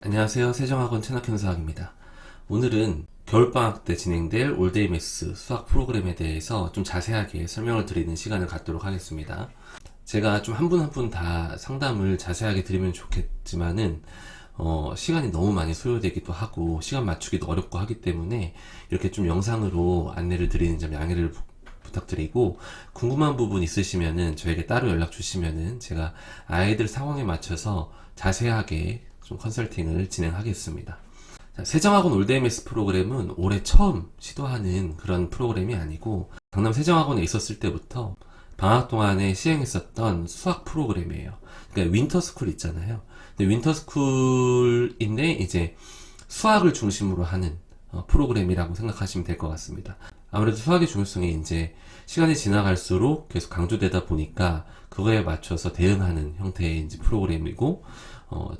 안녕하세요. 세정학원 최낙현수학입니다. 오늘은 겨울방학 때 진행될 올데이 매스 수학 프로그램에 대해서 좀 자세하게 설명을 드리는 시간을 갖도록 하겠습니다. 제가 좀 한 분 한 분 다 상담을 자세하게 드리면 좋겠지만은 시간이 너무 많이 소요되기도 하고 시간 맞추기도 어렵고 하기 때문에 이렇게 좀 영상으로 안내를 드리는 점 양해를 부탁드리고, 궁금한 부분 있으시면은 저에게 따로 연락 주시면은 제가 아이들 상황에 맞춰서 자세하게 좀 컨설팅을 진행하겠습니다. 자, 세정학원 올데이 매스 프로그램은 올해 처음 시도하는 그런 프로그램이 아니고 강남 세정학원에 있었을 때부터 방학 동안에 시행했었던 수학 프로그램이에요. 그러니까 윈터스쿨 있잖아요. 근데 윈터스쿨인데 이제 수학을 중심으로 하는 프로그램이라고 생각하시면 될 것 같습니다. 아무래도 수학의 중요성이 이제 시간이 지나갈수록 계속 강조되다 보니까 그거에 맞춰서 대응하는 형태의 이제 프로그램이고,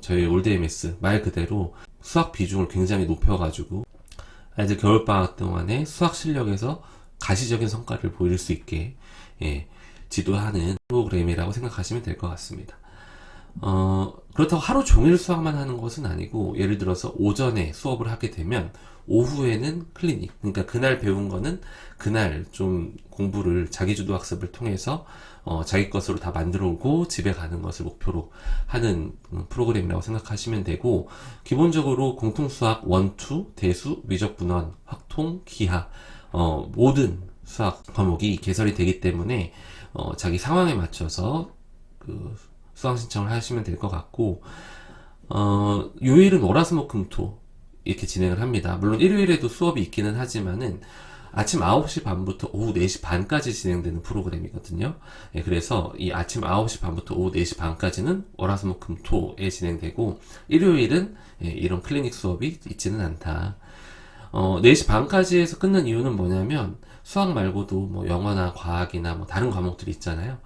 저희 올데이 매스 말 그대로 수학 비중을 굉장히 높여가지고 아이들 겨울방학 동안에 수학 실력에서 가시적인 성과를 보일 수 있게 지도하는 프로그램이라고 생각하시면 될 것 같습니다. 그렇다고 하루 종일 수학만 하는 것은 아니고, 예를 들어서 오전에 수업을 하게 되면 오후에는 클리닉, 그러니까 그날 배운 거는 그날 좀 공부를 자기주도 학습을 통해서 자기 것으로 다 만들어 오고 집에 가는 것을 목표로 하는 프로그램이라고 생각하시면 되고, 기본적으로 공통수학 1, 2, 대수, 미적분원, 확통, 기하 모든 수학 과목이 개설이 되기 때문에 자기 상황에 맞춰서 그 수강 신청을 하시면 될 것 같고, 요일은 월화수목금토 이렇게 진행을 합니다. 물론 일요일에도 수업이 있기는 하지만은 아침 9시 반부터 오후 4시 반까지 진행되는 프로그램이거든요. 그래서 이 아침 9시 반부터 오후 4시 반까지는 월화수목금토에 진행되고, 일요일은 이런 클리닉 수업이 있지는 않다. 4시 반까지 해서 끊는 이유는 뭐냐면, 수학 말고도 뭐 영어나 과학이나 뭐 다른 과목들이 있잖아요.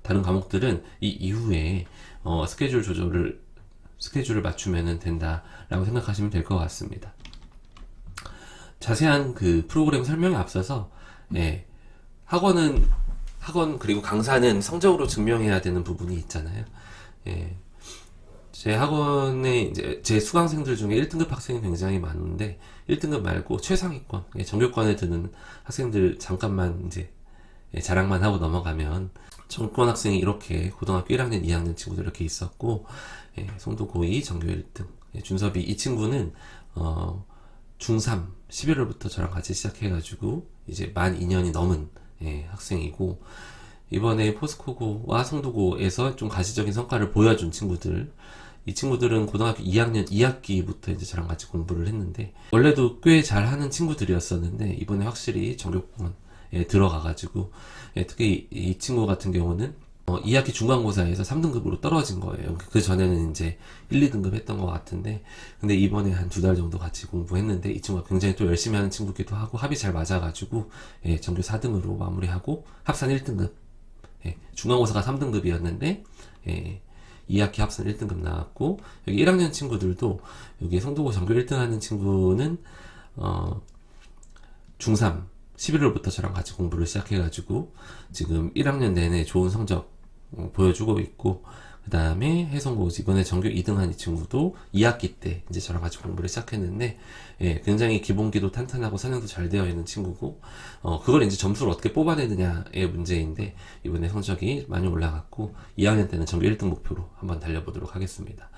다른 과목들은 이 이후에 스케줄을 맞추면 된다라고 생각하시면 될 것 같습니다. 자세한 그 프로그램 설명에 앞서서 학원 그리고 강사는 성적으로 증명해야 되는 부분이 있잖아요. 제 학원에 이제 제 수강생들 중에 1등급 학생이 굉장히 많은데, 1등급 말고 최상위권, 전교권에 드는 학생들 잠깐만 이제 자랑만 하고 넘어가면, 전권 학생이 이렇게 고등학교 1학년, 2학년 친구들 이렇게 있었고, 송도 고2 전교 1등, 준섭이 이 친구는 중3 11월부터 저랑 같이 시작해가지고 이제 만 2년이 넘은 학생이고, 이번에 포스코고와 송도고에서 좀 가시적인 성과를 보여준 친구들, 이 친구들은 고등학교 2학년 2학기부터 이제 저랑 같이 공부를 했는데, 원래도 꽤 잘하는 친구들이었었는데 이번에 확실히 전교권에 들어가가지고, 특히 이 친구 같은 경우는 2학기 중간고사에서 3등급으로 떨어진 거예요. 그 전에는 이제 1, 2등급 했던 것 같은데, 근데 이번에 한 2달 정도 같이 공부했는데 이 친구가 굉장히 또 열심히 하는 친구기도 하고 합이 잘 맞아가지고 전교 4등으로 마무리하고 합산 1등급, 중간고사가 3등급이었는데 2학기 합산 1등급 나왔고, 여기 1학년 친구들도 여기 송도고 전교 1등 하는 친구는 중3 11월부터 저랑 같이 공부를 시작해가지고 지금 1학년 내내 좋은 성적 보여주고 있고, 그 다음에 해성고 이번에 전교 2등 한 이 친구도 2학기 때 이제 저랑 같이 공부를 시작했는데, 굉장히 기본기도 탄탄하고 선행도 잘 되어 있는 친구고, 그걸 이제 점수를 어떻게 뽑아내느냐의 문제인데 이번에 성적이 많이 올라갔고 2학년 때는 전교 1등 목표로 한번 달려보도록 하겠습니다.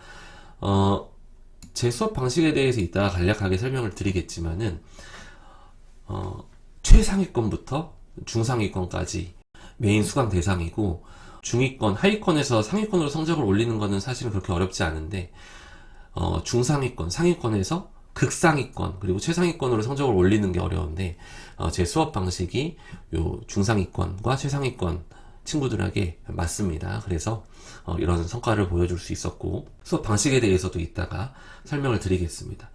제 수업 방식에 대해서 이따가 간략하게 설명을 드리겠지만은, 최상위권부터 중상위권까지 메인 수강 대상이고, 중위권, 하위권에서 상위권으로 성적을 올리는 거는 사실은 그렇게 어렵지 않은데, 중상위권, 상위권에서 극상위권, 그리고 최상위권으로 성적을 올리는 게 어려운데, 제 수업 방식이 요 중상위권과 최상위권 친구들에게 맞습니다. 그래서 이런 성과를 보여줄 수 있었고, 수업 방식에 대해서도 이따가 설명을 드리겠습니다.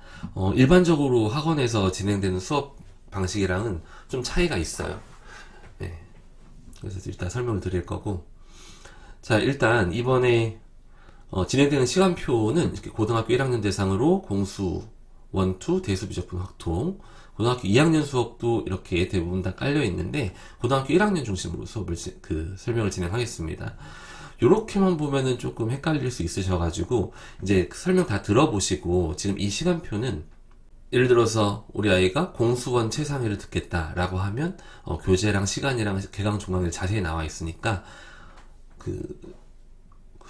일반적으로 학원에서 진행되는 수업 방식이랑은 좀 차이가 있어요. 그래서 일단 설명을 드릴 거고, 자, 일단 이번에 진행되는 시간표는 이렇게 고등학교 1학년 대상으로 공수 1, 2, 대수, 미적분, 확통, 고등학교 2학년 수업도 이렇게 대부분 다 깔려 있는데 고등학교 1학년 중심으로 수업을 설명을 진행하겠습니다. 요렇게만 보면은 조금 헷갈릴 수 있으셔가지고 이제 설명 다 들어보시고 지금 이 시간표는 예를 들어서 우리 아이가 공수원 최상위를 듣겠다라고 하면 교재랑 시간이랑 개강 종강이 자세히 나와 있으니까 그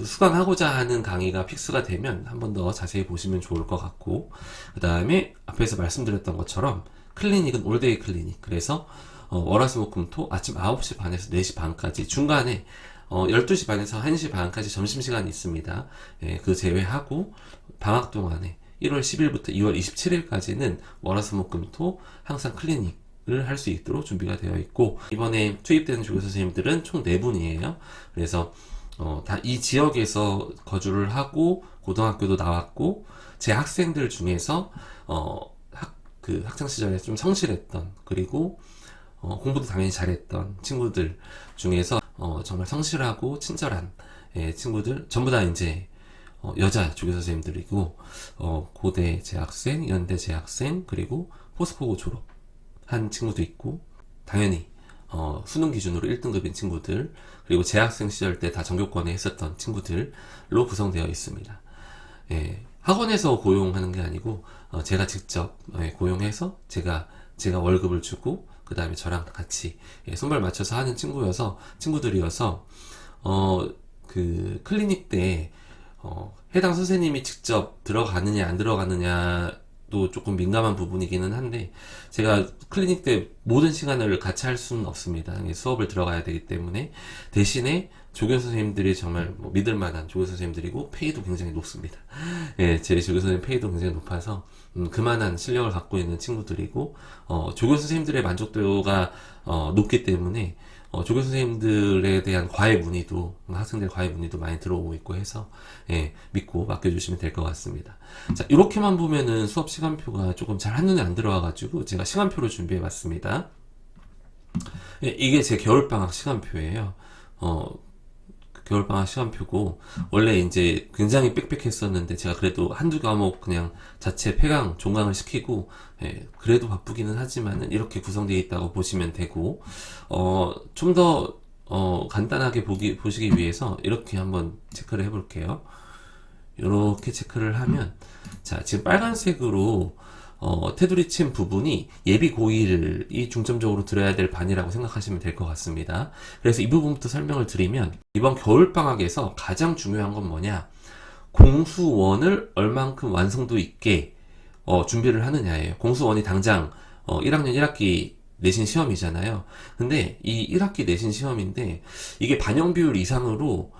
수강하고자 하는 강의가 픽스가 되면 한 번 더 자세히 보시면 좋을 것 같고, 그 다음에 앞에서 말씀드렸던 것처럼 클리닉은 올데이 클리닉. 그래서 월화수목금토 아침 9시 반에서 4시 반까지, 중간에 12시 반에서 1시 반까지 점심시간이 있습니다. 예, 그 제외하고 방학 동안에 1월 10일부터 2월 27일까지는 월화수목금토 항상 클리닉을 할 수 있도록 준비가 되어 있고, 이번에 투입되는 조교 선생님들은 총 4분이에요. 그래서 다 이 지역에서 거주를 하고 고등학교도 나왔고, 제 학생들 중에서 학창 시절에 좀 성실했던, 그리고 공부도 당연히 잘했던 친구들 중에서 정말 성실하고 친절한 친구들 전부 다 이제 여자 조교 선생님들이고, 고대 재학생, 연대 재학생, 그리고 포스코고 졸업한 친구도 있고, 당연히 수능 기준으로 1등급인 친구들, 그리고 재학생 시절 때 다 전교권에 했었던 친구들로 구성되어 있습니다. 예, 학원에서 고용하는 게 아니고 제가 직접 고용해서 제가 월급을 주고 그 다음에 저랑 같이 손발 맞춰서 하는 친구들이어서 그 클리닉 때 해당 선생님이 직접 들어가느냐 안 들어가느냐도 조금 민감한 부분이기는 한데, 제가 클리닉 때 모든 시간을 같이 할 수는 없습니다. 수업을 들어가야 되기 때문에. 대신에 조교 선생님들이 정말 믿을 만한 조교 선생님들이고 페이도 굉장히 높습니다. 예, 제 조교 선생님 페이도 굉장히 높아서 그만한 실력을 갖고 있는 친구들이고, 조교 선생님들의 만족도가 높기 때문에 조교 선생님들에 대한 과외 문의도, 학생들 과외 문의도 많이 들어오고 있고 해서, 예, 믿고 맡겨주시면 될 것 같습니다. 자, 이렇게만 보면은 수업 시간표가 조금 잘 한눈에 안 들어와가지고 제가 시간표를 준비해 봤습니다. 예, 이게 제 겨울방학 시간표예요. 겨울방학 시간표고, 원래 이제 굉장히 빽빽했었는데 제가 그래도 한두 과목 그냥 자체 폐강, 종강을 시키고, 예, 그래도 바쁘기는 하지만은 이렇게 구성되어 있다고 보시면 되고, 좀 더 간단하게 보시기 위해서 이렇게 한번 체크를 해볼게요. 이렇게 체크를 하면, 자, 지금 빨간색으로 테두리 친 부분이 예비 고1이 중점적으로 들어야 될 반이라고 생각하시면 될 것 같습니다. 그래서 이 부분부터 설명을 드리면, 이번 겨울방학에서 가장 중요한 건 뭐냐, 공수원을 얼만큼 완성도 있게 준비를 하느냐예요. 공수원이 당장 1학년 1학기 내신 시험이잖아요. 근데 이 1학기 내신 시험인데 이게 반영 비율 이상으로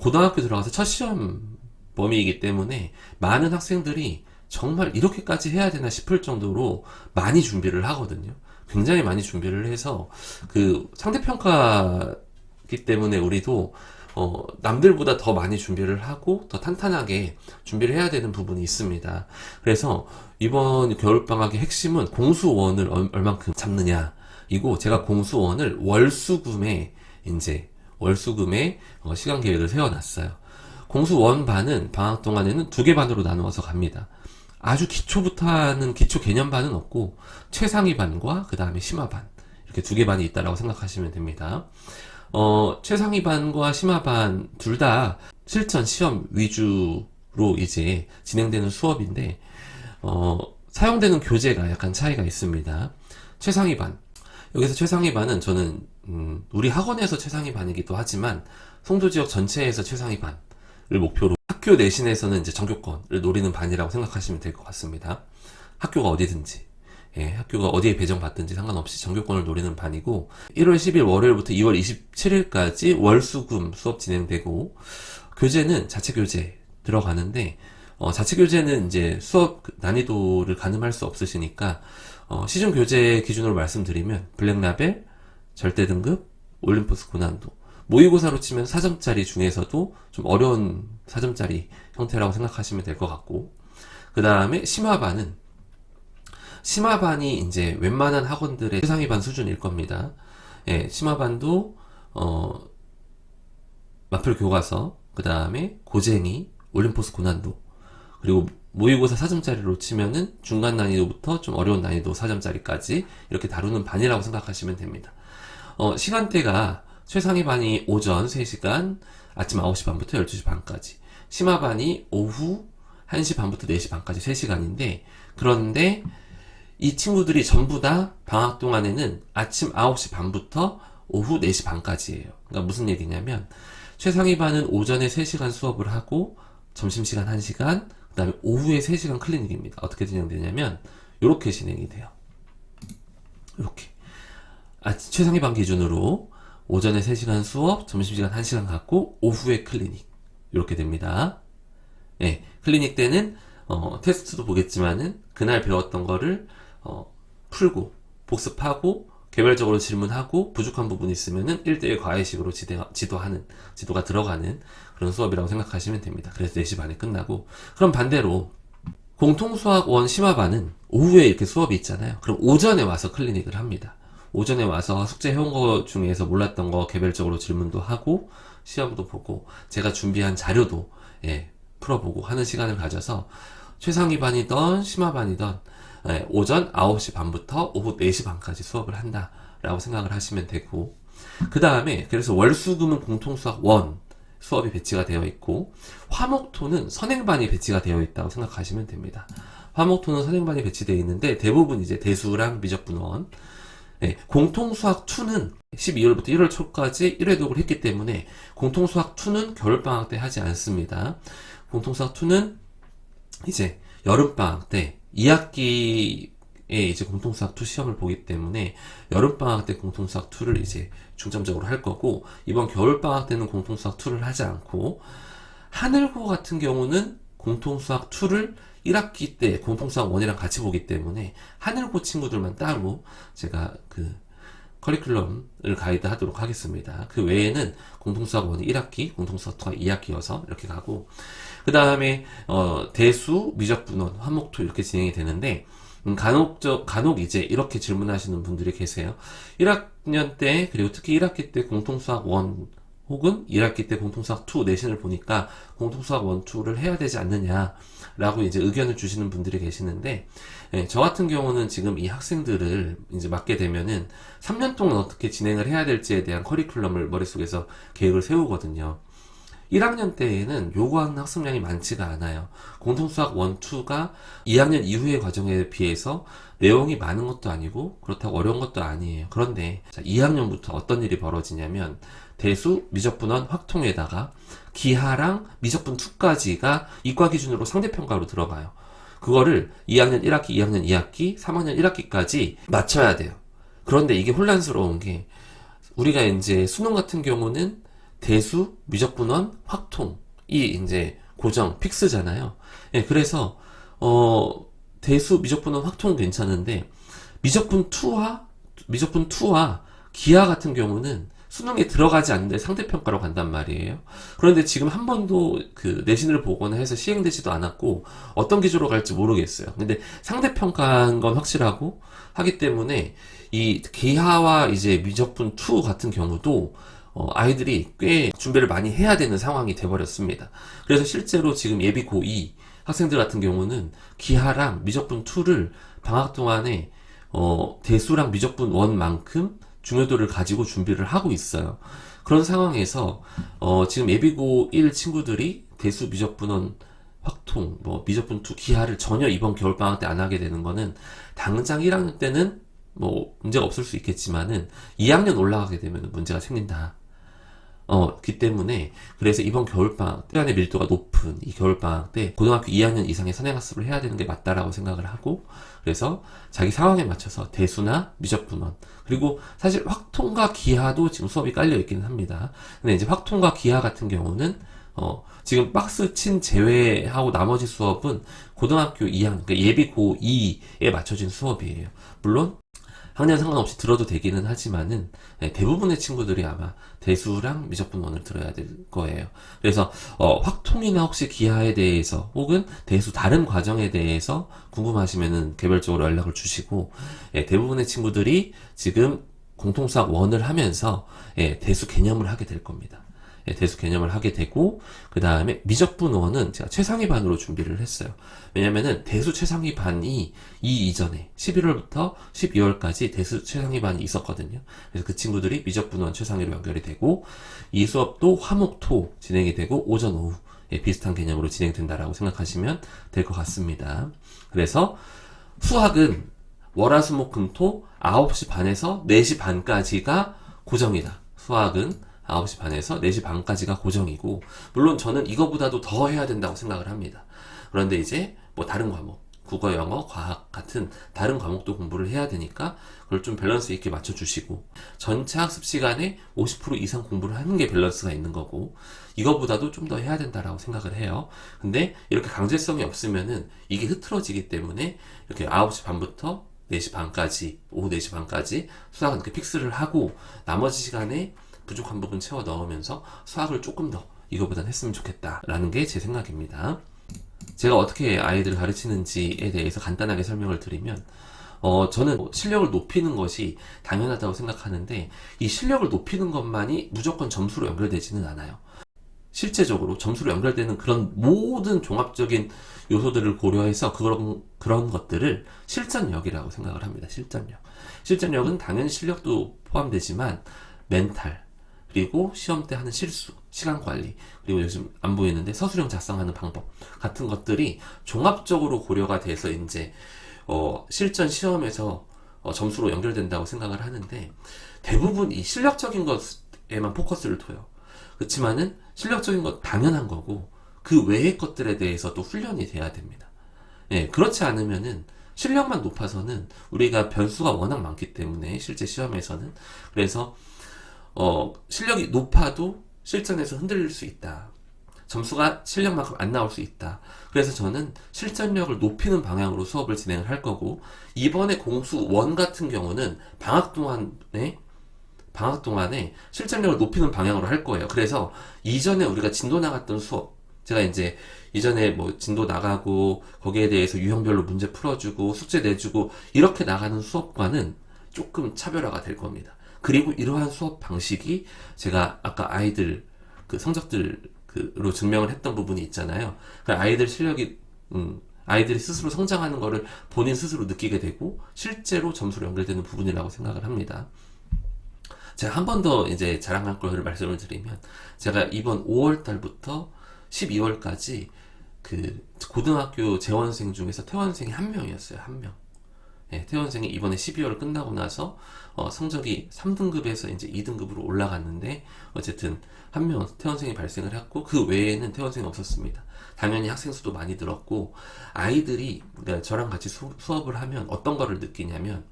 고등학교 들어가서 첫 시험 범위이기 때문에 많은 학생들이 정말 이렇게까지 해야 되나 싶을 정도로 많이 준비를 하거든요. 굉장히 많이 준비를 해서 그 상대평가기 때문에 우리도 남들보다 더 많이 준비를 하고 더 탄탄하게 준비를 해야 되는 부분이 있습니다. 그래서 이번 겨울방학의 핵심은 공수원을 얼만큼 잡느냐 이고, 제가 공수원을 월수금에 시간 계획을 세워놨어요. 공수원 반은 방학 동안에는 2개 반으로 나누어서 갑니다. 아주 기초부터 하는 기초 개념반은 없고, 최상위 반과 그 다음에 심화반, 이렇게 2개 반이 있다라고 생각하시면 됩니다. 최상위 반과 심화반 둘 다 실전 시험 위주로 이제 진행되는 수업인데, 사용되는 교재가 약간 차이가 있습니다. 최상위 반, 여기서 최상위 반은 저는 우리 학원에서 최상위 반이기도 하지만 송도 지역 전체에서 최상위 반을 목표로, 학교 내신에서는 이제 전교권을 노리는 반이라고 생각하시면 될 것 같습니다. 학교가 어디든지, 예, 학교가 어디에 배정받든지 상관없이 전교권을 노리는 반이고, 1월 10일 월요일부터 2월 27일까지 월수금 수업 진행되고, 교재는 자체 교재 들어가는데, 자체 교재는 이제 수업 난이도를 가늠할 수 없으시니까, 시중 교재 기준으로 말씀드리면 블랙라벨, 절대등급, 올림포스 고난도, 모의고사로 치면 4점짜리 중에서도 좀 어려운 4점짜리 형태라고 생각하시면 될 것 같고, 그 다음에 심화반이 이제 웬만한 학원들의 최상위반 수준일 겁니다. 예, 심화반도 마플 교과서, 그 다음에 고쟁이, 올림포스 고난도, 그리고 모의고사 4점짜리로 치면은 중간 난이도부터 좀 어려운 난이도 4점짜리까지 이렇게 다루는 반이라고 생각하시면 됩니다. 시간대가 최상위반이 오전 3시간, 아침 9시 반부터 12시 반까지. 심화반이 오후 1시 반부터 4시 반까지 3시간인데, 그런데 이 친구들이 전부 다 방학 동안에는 아침 9시 반부터 오후 4시 반까지예요. 그러니까 무슨 얘기냐면, 최상위반은 오전에 3시간 수업을 하고, 점심시간 1시간, 그 다음에 오후에 3시간 클리닉입니다. 어떻게 진행되냐면, 이렇게 진행이 돼요. 이렇게. 최상위반 기준으로 오전에 3시간 수업, 점심시간 1시간 갖고, 오후에 클리닉. 이렇게 됩니다. 예, 클리닉 때는, 테스트도 보겠지만은, 그날 배웠던 거를, 풀고, 복습하고, 개별적으로 질문하고, 부족한 부분이 있으면은 1대1 과외식으로 지도가 들어가는 그런 수업이라고 생각하시면 됩니다. 그래서 4시 반에 끝나고, 그럼 반대로, 공통수학 1 심화반은 오후에 이렇게 수업이 있잖아요. 그럼 오전에 와서 클리닉을 합니다. 오전에 와서 숙제 해온 거 중에서 몰랐던 거 개별적으로 질문도 하고, 시험도 보고, 제가 준비한 자료도, 풀어보고 하는 시간을 가져서, 최상위반이던 심화반이던, 오전 9시 반부터 오후 4시 반까지 수업을 한다라고 생각을 하시면 되고, 그 다음에 그래서 월수금은 공통수학 1 수업이 배치가 되어 있고, 화목토는 선행반이 배치가 되어 있다고 생각하시면 됩니다. 화목토는 선행반이 배치되어 있는데 대부분 이제 대수랑 미적분원, 공통수학 2는 12월부터 1월 초까지 1회 독을 했기 때문에 공통수학 2는 겨울방학 때 하지 않습니다. 공통수학 2는 이제 여름방학 때 2학기에 이제 공통수학 2 시험을 보기 때문에 여름방학 때 공통수학 2를 이제 중점적으로 할 거고, 이번 겨울방학 때는 공통수학 2를 하지 않고, 하늘고 같은 경우는 공통수학 2를 1학기 때 공통수학 1이랑 같이 보기 때문에 하늘고 친구들만 따로 제가 그 커리큘럼을 가이드 하도록 하겠습니다. 그 외에는 공통수학 1이 1학기, 공통수학 2가 2학기여서 이렇게 가고, 그 다음에 대수, 미적분원, 화목토 이렇게 진행이 되는데, 간혹 이제 이렇게 질문하시는 분들이 계세요. 1학년 때, 그리고 특히 1학기 때 공통수학 1 혹은 1학기 때 공통수학 2 내신을 보니까 공통수학 1, 2를 해야 되지 않느냐라고 이제 의견을 주시는 분들이 계시는데, 저 같은 경우는 지금 이 학생들을 이제 맡게 되면은 3년 동안 어떻게 진행을 해야 될지에 대한 커리큘럼을 머릿속에서 계획을 세우거든요. 1학년 때에는 요구하는 학습량이 많지가 않아요. 공통수학 1, 2가 2학년 이후의 과정에 비해서 내용이 많은 것도 아니고 그렇다고 어려운 것도 아니에요. 그런데 2학년부터 어떤 일이 벌어지냐면 대수, 미적분원, 확통에다가 기하랑 미적분 2까지가 이과 기준으로 상대평가로 들어가요. 그거를 2학년 1학기, 2학년 2학기, 3학년 1학기까지 맞춰야 돼요. 그런데 이게 혼란스러운 게, 우리가 이제 수능 같은 경우는 대수, 미적분원, 확통이 이제 고정, 픽스잖아요. 그래서 대수, 미적분원, 확통은 괜찮은데 미적분 2와 기하 같은 경우는 수능에 들어가지 않는데 상대평가로 간단 말이에요. 그런데 지금 한 번도 그 내신을 보거나 해서 시행되지도 않았고 어떤 기조로 갈지 모르겠어요. 근데 상대평가한 건 확실하고 하기 때문에 이 기하와 이제 미적분 2 같은 경우도 아이들이 꽤 준비를 많이 해야 되는 상황이 돼버렸습니다. 그래서 실제로 지금 예비 고2 학생들 같은 경우는 기하랑 미적분 2를 방학 동안에 대수랑 미적분 1만큼 중요도를 가지고 준비를 하고 있어요. 그런 상황에서 지금 예비고 1 친구들이 대수, 미적분원, 확통, 미적분 2, 기하를 전혀 이번 겨울방학 때 안 하게 되는 거는 당장 1학년 때는 문제가 없을 수 있겠지만은 2학년 올라가게 되면 문제가 생긴다. 기 때문에 그래서 이번 겨울방학 시간의 밀도가 높은 이 겨울방학 때 고등학교 2학년 이상의 선행학습을 해야 되는 게 맞다라고 생각을 하고, 그래서 자기 상황에 맞춰서 대수나 미적분원, 그리고 사실 확통과 기하도 지금 수업이 깔려 있기는 합니다. 근데 이제 확통과 기하 같은 경우는 지금 박스 친 제외하고 나머지 수업은 고등학교 2학년, 그러니까 예비 고2에 맞춰진 수업이에요. 물론 학년 상관없이 들어도 되기는 하지만은 대부분의 친구들이 아마 대수랑 미적분원을 들어야 될 거예요. 그래서 확통이나 혹시 기하에 대해서 혹은 대수 다른 과정에 대해서 궁금하시면은 개별적으로 연락을 주시고, 대부분의 친구들이 지금 공통수학 1을 하면서 대수 개념을 하게 될 겁니다. 대수 개념을 하게 되고, 그 다음에 미적분원은 제가 최상위반으로 준비를 했어요. 왜냐면은 대수 최상위반이 이 이전에 11월부터 12월까지 대수 최상위반이 있었거든요. 그래서 그 친구들이 미적분원 최상위로 연결이 되고, 이 수업도 화목토 진행이 되고 오전 오후 비슷한 개념으로 진행된다라고 생각하시면 될 것 같습니다. 그래서 수학은 월화수목금토 9시 반에서 4시 반까지가 고정이다. 수학은 9시 반에서 4시 반까지가 고정이고, 물론 저는 이거보다도 더 해야 된다고 생각을 합니다. 그런데 이제 뭐 다른 과목, 국어, 영어, 과학 같은 다른 과목도 공부를 해야 되니까 그걸 좀 밸런스 있게 맞춰주시고, 전체 학습 시간에 50% 이상 공부를 하는 게 밸런스가 있는 거고, 이거보다도 좀 더 해야 된다라고 생각을 해요. 근데 이렇게 강제성이 없으면은 이게 흐트러지기 때문에 이렇게 9시 반부터 4시 반까지, 오후 4시 반까지 수학은 이렇게 픽스를 하고, 나머지 시간에 부족한 부분 채워 넣으면서 수학을 조금 더 이거보단 했으면 좋겠다라는 게 제 생각입니다. 제가 어떻게 아이들을 가르치는지에 대해서 간단하게 설명을 드리면, 저는 실력을 높이는 것이 당연하다고 생각하는데, 이 실력을 높이는 것만이 무조건 점수로 연결되지는 않아요. 실제적으로 점수로 연결되는 그런 모든 종합적인 요소들을 고려해서 그런 것들을 실전력이라고 생각을 합니다. 실전력은 당연히 실력도 포함되지만 멘탈, 그리고 시험 때 하는 실수, 시간 관리, 그리고 요즘 안 보이는데 서술형 작성하는 방법 같은 것들이 종합적으로 고려가 돼서 이제 실전 시험에서 점수로 연결된다고 생각을 하는데, 대부분 이 실력적인 것에만 포커스를 둬요. 그렇지만은 실력적인 것 당연한 거고, 그 외의 것들에 대해서 또 훈련이 돼야 됩니다. 예, 그렇지 않으면은 실력만 높아서는 우리가 변수가 워낙 많기 때문에 실제 시험에서는, 그래서 실력이 높아도 실전에서 흔들릴 수 있다. 점수가 실력만큼 안 나올 수 있다. 그래서 저는 실전력을 높이는 방향으로 수업을 진행을 할 거고, 이번에 공수 1 같은 경우는 방학 동안에 실전력을 높이는 방향으로 할 거예요. 그래서 이전에 우리가 진도 나갔던 수업, 제가 이제 이전에 뭐 진도 나가고 거기에 대해서 유형별로 문제 풀어주고 숙제 내주고 이렇게 나가는 수업과는 조금 차별화가 될 겁니다. 그리고 이러한 수업 방식이 제가 아까 아이들 그 성적들로 증명을 했던 부분이 있잖아요. 아이들 실력이 아이들이 스스로 성장하는 거를 본인 스스로 느끼게 되고 실제로 점수로 연결되는 부분이라고 생각을 합니다. 제가 한 번 더 이제 자랑할 거를 말씀을 드리면, 제가 이번 5월 달부터 12월까지 그 고등학교 재원생 중에서 퇴원생이 한 명이었어요. 한 명. 예, 퇴원생이 이번에 12월 끝나고 나서 성적이 3등급에서 이제 2등급으로 올라갔는데, 어쨌든 한 명 퇴원생이 발생을 했고, 그 외에는 퇴원생이 없었습니다. 당연히 학생 수도 많이 늘었고, 아이들이 저랑 같이 수업을 하면 어떤 거를 느끼냐면,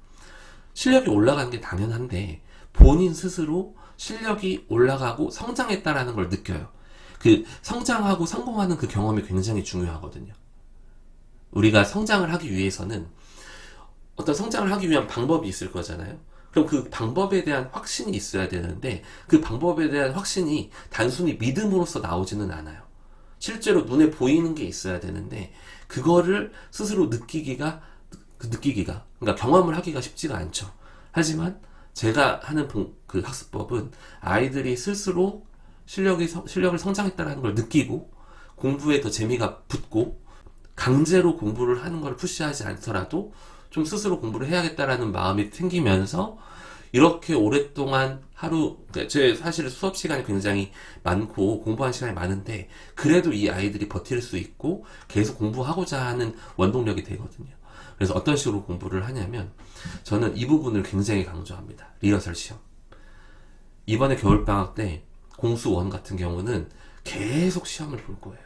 실력이 올라가는 게 당연한데 본인 스스로 실력이 올라가고 성장했다라는 걸 느껴요. 그 성장하고 성공하는 그 경험이 굉장히 중요하거든요. 우리가 성장을 하기 위해서는 어떤 성장을 하기 위한 방법이 있을 거잖아요. 그럼 그 방법에 대한 확신이 있어야 되는데, 그 방법에 대한 확신이 단순히 믿음으로써 나오지는 않아요. 실제로 눈에 보이는 게 있어야 되는데, 그거를 스스로 느끼기가, 그러니까 경험을 하기가 쉽지가 않죠. 하지만 제가 하는 그 학습법은 아이들이 스스로 실력을 성장했다는 걸 느끼고, 공부에 더 재미가 붙고, 강제로 공부를 하는 걸 푸시하지 않더라도 좀 스스로 공부를 해야겠다라는 마음이 생기면서, 이렇게 오랫동안 제 사실 수업 시간이 굉장히 많고 공부하는 시간이 많은데, 그래도 이 아이들이 버틸 수 있고 계속 공부하고자 하는 원동력이 되거든요. 그래서 어떤 식으로 공부를 하냐면, 저는 이 부분을 굉장히 강조합니다. 리허설 시험. 이번에 겨울방학 때 공수 1 같은 경우는 계속 시험을 볼 거예요.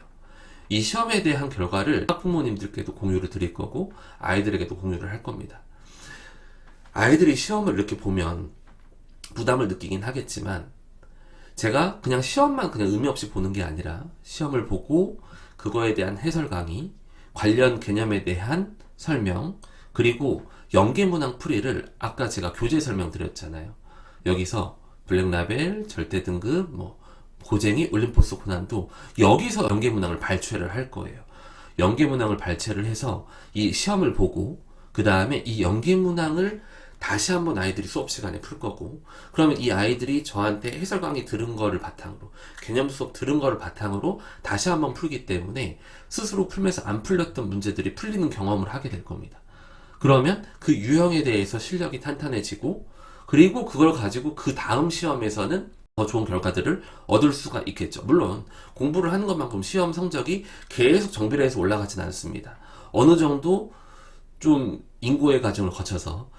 이 시험에 대한 결과를 학부모님들께도 공유를 드릴 거고, 아이들에게도 공유를 할 겁니다. 아이들이 시험을 이렇게 보면 부담을 느끼긴 하겠지만, 제가 그냥 시험만 그냥 의미 없이 보는 게 아니라, 시험을 보고 그거에 대한 해설 강의, 관련 개념에 대한 설명, 그리고 연계문항 풀이를 아까 제가 교재 설명드렸잖아요. 여기서 블랙라벨, 절대등급, 고쟁이, 올림포스 고난도, 여기서 연계문항을 발췌를 할 거예요. 연계문항을 발췌를 해서 이 시험을 보고, 그 다음에 이 연계문항을 다시 한번 아이들이 수업 시간에 풀 거고, 그러면 이 아이들이 저한테 해설 강의 들은 거를 바탕으로, 개념 수업 들은 거를 바탕으로 다시 한번 풀기 때문에 스스로 풀면서 안 풀렸던 문제들이 풀리는 경험을 하게 될 겁니다. 그러면 그 유형에 대해서 실력이 탄탄해지고, 그리고 그걸 가지고 그 다음 시험에서는 더 좋은 결과들을 얻을 수가 있겠죠. 물론 공부를 하는 것만큼 시험 성적이 계속 정비례해서 올라가진 않습니다. 어느 정도 좀 인고의 과정을 거쳐서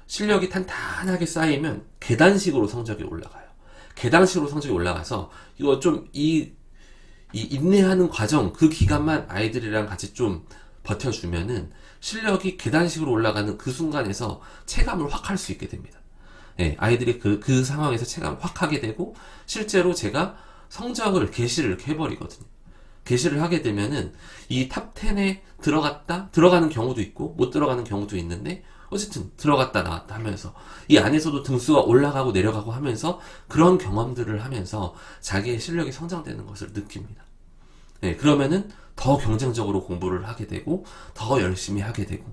실력이 탄탄하게 쌓이면 계단식으로 성적이 올라가요. 계단식으로 성적이 올라가서 이거 좀 이 인내하는 과정, 그 기간만 아이들이랑 같이 좀 버텨주면은 실력이 계단식으로 올라가는 그 순간에서 체감을 확 할 수 있게 됩니다. 예, 아이들이 그 상황에서 체감을 확 하게 되고, 실제로 제가 성적을 게시를 이렇게 해버리거든요. 게시를 하게 되면은 이 탑 10에 들어가는 경우도 있고 못 들어가는 경우도 있는데, 어쨌든 들어갔다 나왔다 하면서 이 안에서도 등수가 올라가고 내려가고 하면서 그런 경험들을 하면서 자기의 실력이 성장되는 것을 느낍니다. 네, 그러면은 더 경쟁적으로 공부를 하게 되고 더 열심히 하게 되고,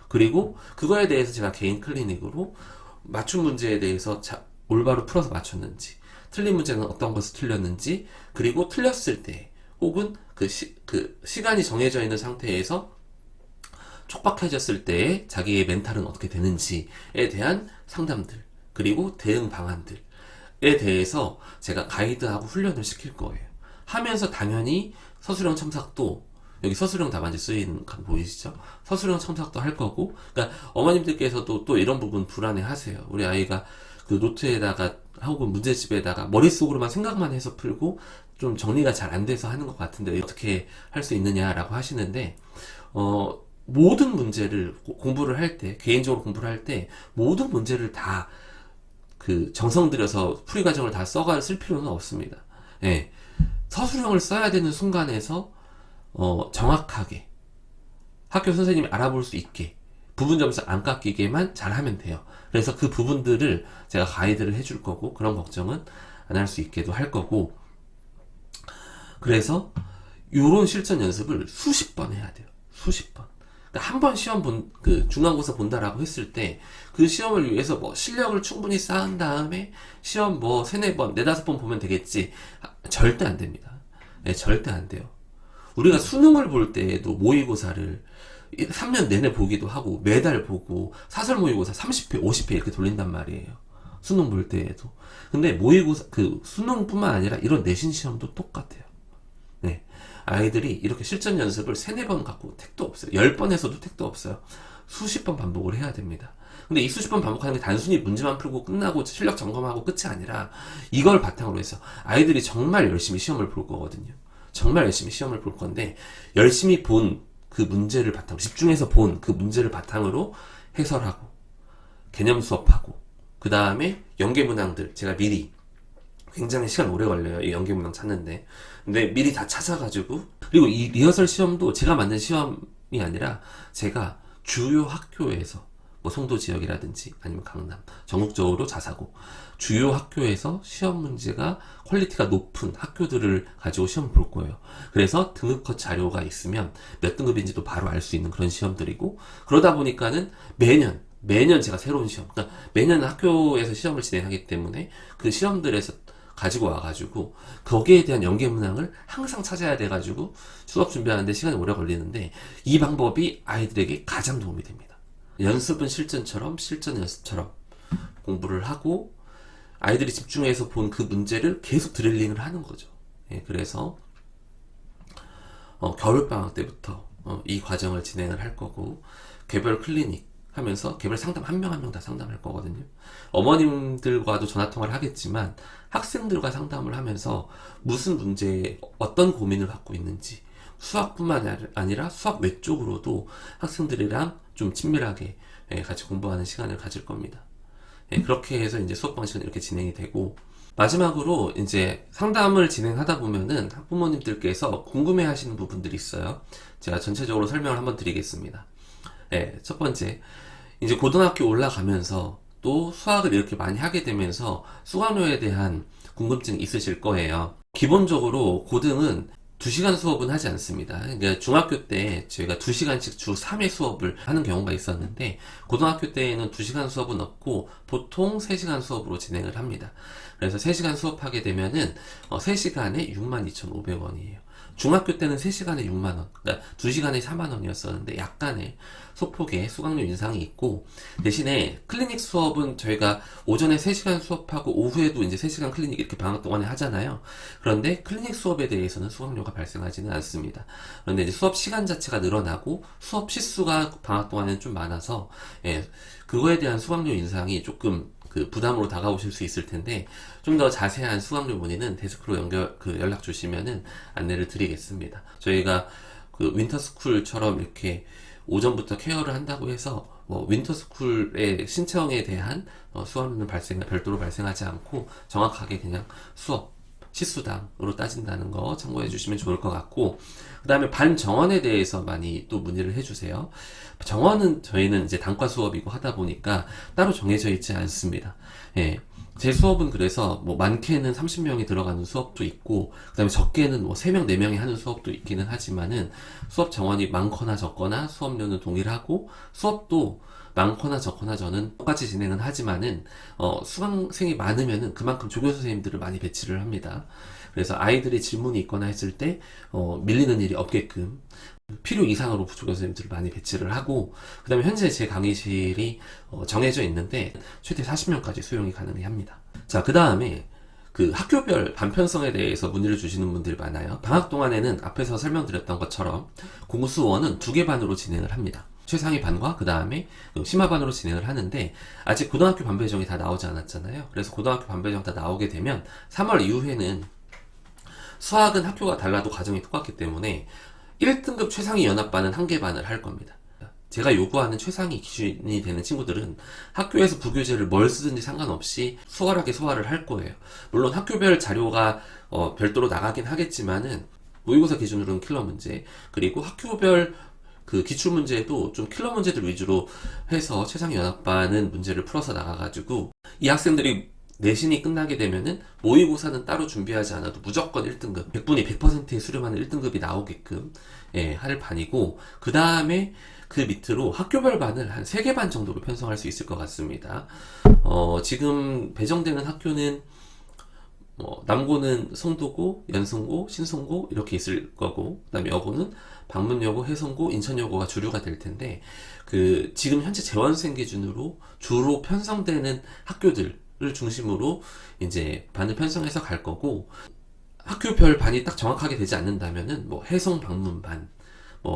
그리고 그거에 대해서 제가 개인 클리닉으로 맞춤 문제에 대해서 올바로 풀어서 맞췄는지, 틀린 문제는 어떤 것을 틀렸는지, 그리고 틀렸을 때 혹은 그 시간이 정해져 있는 상태에서 촉박해졌을 때 자기의 멘탈은 어떻게 되는지에 대한 상담들, 그리고 대응 방안들에 대해서 제가 가이드하고 훈련을 시킬 거예요. 하면서 당연히 서술형 첨삭도, 여기 서술형 답안지 쓰이는 거 보이시죠? 서술형 첨삭도 할 거고, 그러니까 어머님들께서도 또 이런 부분 불안해 하세요. 우리 아이가 그 노트에다가 혹은 문제집에다가 머릿속으로만 생각만 해서 풀고 좀 정리가 잘 안 돼서 하는 것 같은데 어떻게 할 수 있느냐라고 하시는데, 모든 문제를 공부를 할 때, 개인적으로 공부를 할 때 모든 문제를 다 그 정성 들여서 풀이 과정을 다 쓸 필요는 없습니다. 예. 서술형을 써야 되는 순간에서 정확하게 학교 선생님이 알아볼 수 있게 부분 점수 안 깎이게만 잘 하면 돼요. 그래서 그 부분들을 제가 가이드를 해줄 거고, 그런 걱정은 안 할 수 있게도 할 거고, 그래서 요런 실전 연습을 수십 번 해야 돼요. 수십 번. 그러니까 한 번 시험 중간고사 본다라고 했을 때 그 시험을 위해서 뭐 실력을 충분히 쌓은 다음에 시험 뭐 세네 번, 네다섯 번 보면 되겠지. 절대 안 됩니다. 네, 절대 안 돼요. 우리가 수능을 볼 때에도 모의고사를 3년 내내 보기도 하고 매달 보고 사설 모의고사 30회, 50회 이렇게 돌린단 말이에요. 수능 볼 때에도. 근데 모의고사, 수능뿐만 아니라 이런 내신 시험도 똑같아요. 네. 아이들이 이렇게 실전 연습을 3-4번 갖고 택도 없어요. 10번에서도 택도 없어요. 수십 번 반복을 해야 됩니다. 근데 이 수십 번 반복하는 게 단순히 문제만 풀고 끝나고 실력 점검하고 끝이 아니라 이걸 바탕으로 해서 아이들이 정말 열심히 시험을 볼 거거든요. 정말 열심히 시험을 볼 건데, 열심히 본 그 문제를 바탕으로, 집중해서 본 그 문제를 바탕으로 해설하고 개념 수업하고, 그 다음에 연계문항들 제가 미리, 굉장히 시간 오래 걸려요, 이 연계문항 찾는데. 근데 미리 다 찾아가지고, 그리고 이 리허설 시험도 제가 만든 시험이 아니라 제가 주요 학교에서, 뭐 송도 지역이라든지 아니면 강남, 전국적으로 자사고 주요 학교에서 시험 문제가 퀄리티가 높은 학교들을 가지고 시험을 볼 거예요. 그래서 등급컷 자료가 있으면 몇 등급인지도 바로 알 수 있는 그런 시험들이고, 그러다 보니까는 매년 제가 새로운 시험, 그러니까 매년 학교에서 시험을 진행하기 때문에 그 시험들에서 가지고 와가지고 거기에 대한 연계문항을 항상 찾아야 돼가지고 수업 준비하는데 시간이 오래 걸리는데, 이 방법이 아이들에게 가장 도움이 됩니다. 연습은 실전처럼, 실전 연습처럼 공부를 하고 아이들이 집중해서 본 그 문제를 계속 드릴링을 하는 거죠. 예, 그래서 겨울방학 때부터 이 과정을 진행을 할 거고, 개별 클리닉 하면서 개별 상담 한 명 한 명 다 상담할 거거든요. 어머님들과도 전화통화를 하겠지만 학생들과 상담을 하면서 무슨 문제에 어떤 고민을 갖고 있는지, 수학뿐만 아니라 수학 외적으로도 학생들이랑 좀 친밀하게 같이 공부하는 시간을 가질 겁니다. 그렇게 해서 이제 수업 방식은 이렇게 진행이 되고, 마지막으로 이제 상담을 진행하다 보면은 학부모님들께서 궁금해 하시는 부분들이 있어요. 제가 전체적으로 설명을 한번 드리겠습니다. 첫 번째, 이제 고등학교 올라가면서 또 수학을 이렇게 많이 하게 되면서 수강료에 대한 궁금증이 있으실 거예요. 기본적으로 고등은 2시간 수업은 하지 않습니다. 그러니까 중학교 때 제가 2시간씩 주 3회 수업을 하는 경우가 있었는데, 고등학교 때에는 2시간 수업은 없고 보통 3시간 수업으로 진행을 합니다. 그래서 3시간 수업하게 되면은 3시간에 62,500원이에요. 중학교 때는 3시간에 6만원, 그러니까 2시간에 4만원이었었는데 약간의 소폭의 수강료 인상이 있고, 대신에 클리닉 수업은 저희가 오전에 3시간 수업하고 오후에도 이제 3시간 클리닉 이렇게 방학 동안에 하잖아요. 그런데 클리닉 수업에 대해서는 수강료가 발생하지는 않습니다. 그런데 이제 수업 시간 자체가 늘어나고 수업 시수가 방학 동안에는 좀 많아서, 예, 그거에 대한 수강료 인상이 조금 부담으로 다가오실 수 있을 텐데, 좀 더 자세한 수강료 문의는 데스크로 연락 주시면은 안내를 드리겠습니다. 저희가 윈터스쿨처럼 이렇게 오전부터 케어를 한다고 해서 윈터스쿨의 신청에 대한 수강료는 별도로 발생하지 않고 정확하게 그냥 수업 시수당으로 따진다는 거 참고해 주시면 좋을 것 같고, 그 다음에 반 정원에 대해서 많이 또 문의를 해주세요. 정원은 저희는 이제 단과 수업이고 하다 보니까 따로 정해져 있지 않습니다. 예. 제 수업은 그래서 많게는 30명이 들어가는 수업도 있고, 그 다음에 적게는 3명, 4명이 하는 수업도 있기는 하지만은, 수업 정원이 많거나 적거나 수업료는 동일하고, 수업도 많거나 적거나 저는 똑같이 진행은 하지만은, 수강생이 많으면은 그만큼 조교 선생님들을 많이 배치를 합니다. 그래서 아이들이 질문이 있거나 했을 때, 밀리는 일이 없게끔, 필요 이상으로 조교 선생님들을 많이 배치를 하고, 그 다음에 현재 제 강의실이 정해져 있는데 최대 40명까지 수용이 가능합니다. 자, 그 다음에 학교별 반편성에 대해서 문의를 주시는 분들이 많아요. 방학 동안에는 앞에서 설명드렸던 것처럼 공수원은 2개 반으로 진행을 합니다. 최상위 반과 그 다음에 심화 반으로 진행을 하는데, 아직 고등학교 반 배정이 다 나오지 않았잖아요. 그래서 고등학교 반 배정 다 나오게 되면 3월 이후에는 수학은 학교가 달라도 과정이 똑같기 때문에 1등급 최상위 연합반은 1개 반을 할 겁니다. 제가 요구하는 최상위 기준이 되는 친구들은 학교에서 부교재를 뭘 쓰든지 상관없이 수월하게 소화를 할 거예요. 물론 학교별 자료가 별도로 나가긴 하겠지만은, 모의고사 기준으로는 킬러 문제, 그리고 학교별 기출문제도 좀 킬러 문제들 위주로 해서 최상위 연합반은 문제를 풀어서 나가가지고, 이 학생들이 내신이 끝나게 되면은 모의고사는 따로 준비하지 않아도 무조건 1등급, 100분이 100%의 수렴하는 1등급이 나오게끔 할 반이고, 그 다음에 그 밑으로 학교별 반을 한 3개 반 정도로 편성할 수 있을 것 같습니다. 지금 배정되는 학교는 남고는 송도고, 연승고, 신송고 이렇게 있을 거고, 그 다음에 여고는 방문여고, 해성고, 인천여고가 주류가 될 텐데, 지금 현재 재원생 기준으로 주로 편성되는 학교들 을 중심으로 이제 반을 편성해서 갈 거고, 학교별 반이 딱 정확하게 되지 않는다면은 해성 방문반,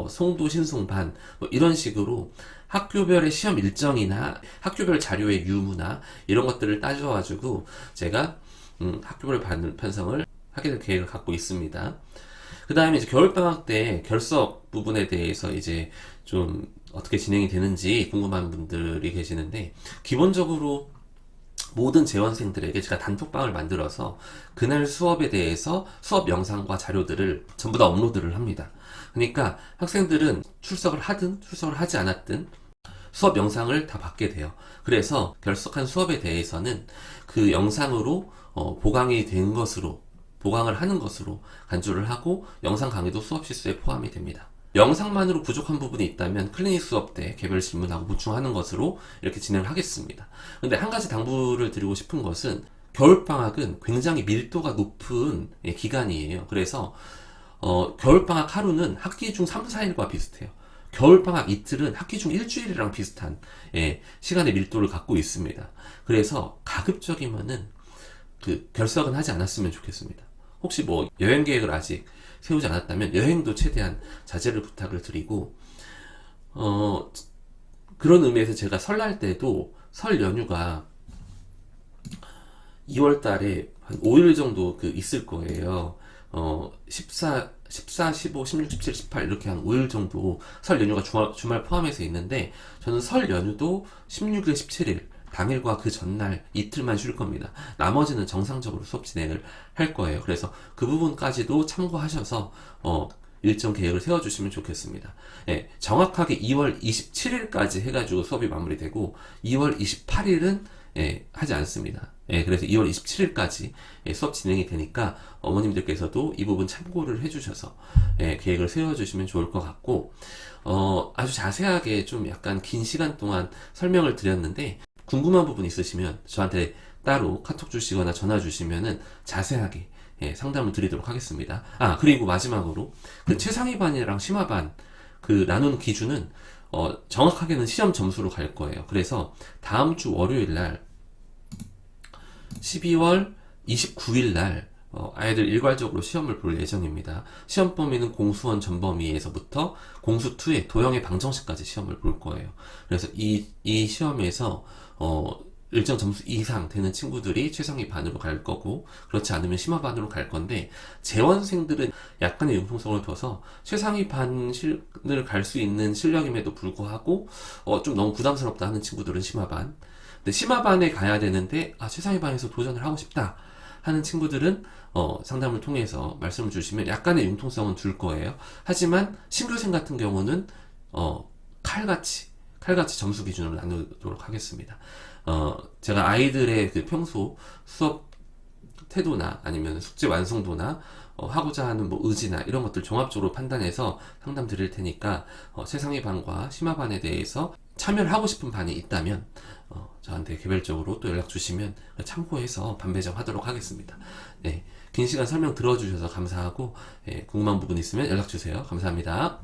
송도 신송반 이런 식으로 학교별의 시험 일정이나 학교별 자료의 유무나 이런 것들을 따져가지고 제가 학교별 반 편성을 하게 될 계획을 갖고 있습니다. 그 다음에 이제 겨울방학 때 결석 부분에 대해서 이제 좀 어떻게 진행이 되는지 궁금한 분들이 계시는데, 기본적으로 모든 재원생들에게 제가 단톡방을 만들어서 그날 수업에 대해서 수업 영상과 자료들을 전부 다 업로드를 합니다. 그러니까 학생들은 출석을 하든 출석을 하지 않았든 수업 영상을 다 받게 돼요. 그래서 결석한 수업에 대해서는 그 영상으로 보강이 된 것으로, 보강을 하는 것으로 간주를 하고, 영상 강의도 수업 시수에 포함이 됩니다. 영상만으로 부족한 부분이 있다면 클리닉 수업 때 개별 질문하고 보충하는 것으로 이렇게 진행을 하겠습니다. 근데 한 가지 당부를 드리고 싶은 것은, 겨울방학은 굉장히 밀도가 높은 기간이에요. 그래서 겨울방학 하루는 학기 중 3, 4일과 비슷해요. 겨울방학 이틀은 학기 중 일주일이랑 비슷한 시간의 밀도를 갖고 있습니다. 그래서 가급적이면은 결석은 하지 않았으면 좋겠습니다. 혹시 여행 계획을 아직 세우지 않았다면 여행도 최대한 자제를 부탁을 드리고, 그런 의미에서 제가 설날 때도 설 연휴가 2월 달에 한 5일 정도 있을 거예요. 14, 15, 16, 17, 18 이렇게 한 5일 정도 설 연휴가 주말 포함해서 있는데, 저는 설 연휴도 16일, 17일 당일과 그 전날 이틀만 쉴 겁니다. 나머지는 정상적으로 수업 진행을 할 거예요. 그래서 그 부분까지도 참고하셔서 일정 계획을 세워주시면 좋겠습니다. 정확하게 2월 27일까지 해가지고 수업이 마무리되고, 2월 28일은 하지 않습니다. 그래서 2월 27일까지 수업 진행이 되니까 어머님들께서도 이 부분 참고를 해주셔서 계획을 세워주시면 좋을 것 같고, 아주 자세하게 좀 약간 긴 시간 동안 설명을 드렸는데 궁금한 부분 있으시면 저한테 따로 카톡 주시거나 전화 주시면은 자세하게 상담을 드리도록 하겠습니다. 그리고 마지막으로 그 최상위반이랑 심화반 그 나누는 기준은 정확하게는 시험 점수로 갈 거예요. 그래서 다음 주 월요일 날 12월 29일 날 아이들 일괄적으로 시험을 볼 예정입니다. 시험 범위는 공수원 전범위에서부터 공수2의 도형의 방정식까지 시험을 볼 거예요. 그래서 이 시험에서 일정 점수 이상 되는 친구들이 최상위 반으로 갈 거고, 그렇지 않으면 심화 반으로 갈 건데, 재원생들은 약간의 융통성을 둬서 최상위 반을 갈 수 있는 실력임에도 불구하고 좀 너무 부담스럽다 하는 친구들은 심화 반, 근데 심화 반에 가야 되는데 최상위 반에서 도전을 하고 싶다 하는 친구들은 상담을 통해서 말씀을 주시면 약간의 융통성은 둘 거예요. 하지만 신규생 같은 경우는 칼같이 점수 기준으로 나누도록 하겠습니다. 제가 아이들의 그 평소 수업 태도나 아니면 숙제 완성도나 하고자 하는 뭐 의지나 이런 것들 종합적으로 판단해서 상담 드릴 테니까 최상위 반과 심화 반에 대해서 참여를 하고 싶은 반이 있다면 저한테 개별적으로 또 연락 주시면 참고해서 반 배정하도록 하겠습니다. 긴 시간 설명 들어주셔서 감사하고 궁금한 부분 있으면 연락 주세요. 감사합니다.